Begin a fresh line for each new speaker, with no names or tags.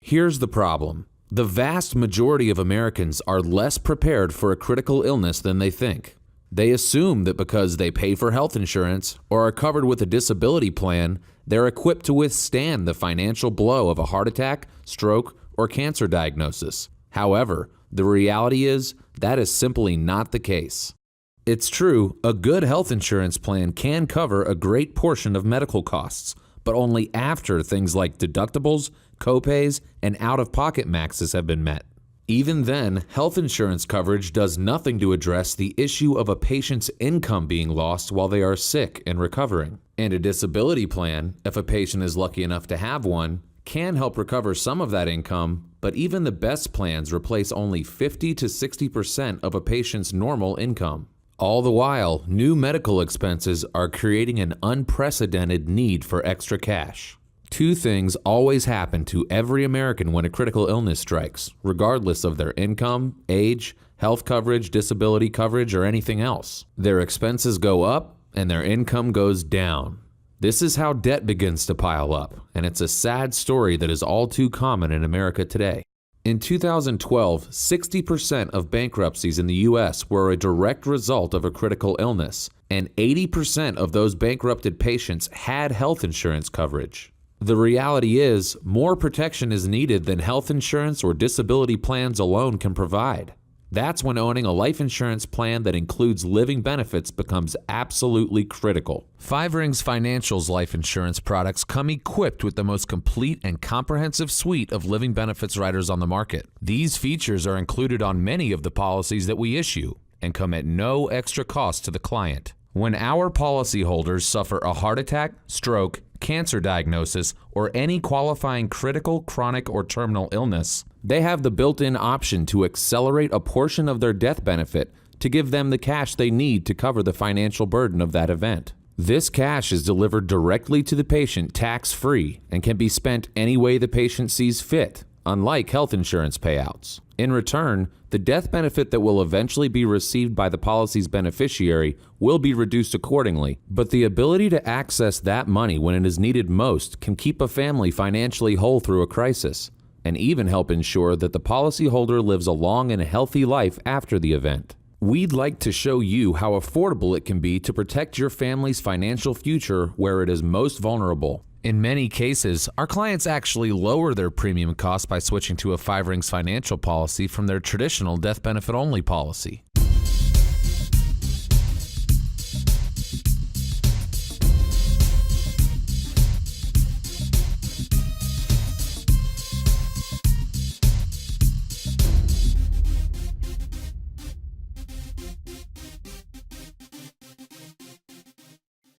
Here's the problem. The vast majority of Americans are less prepared for a critical illness than they think. They assume that because they pay for health insurance or are covered with a disability plan, they're equipped to withstand the financial blow of a heart attack, stroke, or cancer diagnosis. However, the reality is that is simply not the case. It's true, a good health insurance plan can cover a great portion of medical costs, but only after things like deductibles, copays, and out-of-pocket maxes have been met. Even then, health insurance coverage does nothing to address the issue of a patient's income being lost while they are sick and recovering. And a disability plan, if a patient is lucky enough to have one, can help recover some of that income, but even the best plans replace only 50 to 60% of a patient's normal income. All the while, new medical expenses are creating an unprecedented need for extra cash. Two things always happen to every American when a critical illness strikes, regardless of their income, age, health coverage, disability coverage, or anything else. Their expenses go up and their income goes down. This is how debt begins to pile up, and it's a sad story that is all too common in America today. In 2012, 60% of bankruptcies in the U.S. were a direct result of a critical illness, and 80% of those bankrupted patients had health insurance coverage. The reality is, more protection is needed than health insurance or disability plans alone can provide. That's when owning a life insurance plan that includes living benefits becomes absolutely critical. Five Rings Financial's life insurance products come equipped with the most complete and comprehensive suite of living benefits riders on the market. These features are included on many of the policies that we issue and come at no extra cost to the client. When our policyholders suffer a heart attack, stroke, cancer diagnosis, or any qualifying critical, chronic, or terminal illness, they have the built-in option to accelerate a portion of their death benefit to give them the cash they need to cover the financial burden of that event. This cash is delivered directly to the patient tax-free and can be spent any way the patient sees fit, unlike health insurance payouts. In return, the death benefit that will eventually be received by the policy's beneficiary will be reduced accordingly, but the ability to access that money when it is needed most can keep a family financially whole through a crisis, and even help ensure that the policyholder lives a long and healthy life after the event. We'd like to show you how affordable it can be to protect your family's financial future where it is most vulnerable. In many cases, our clients actually lower their premium costs by switching to a Five Rings Financial policy from their traditional death benefit only policy.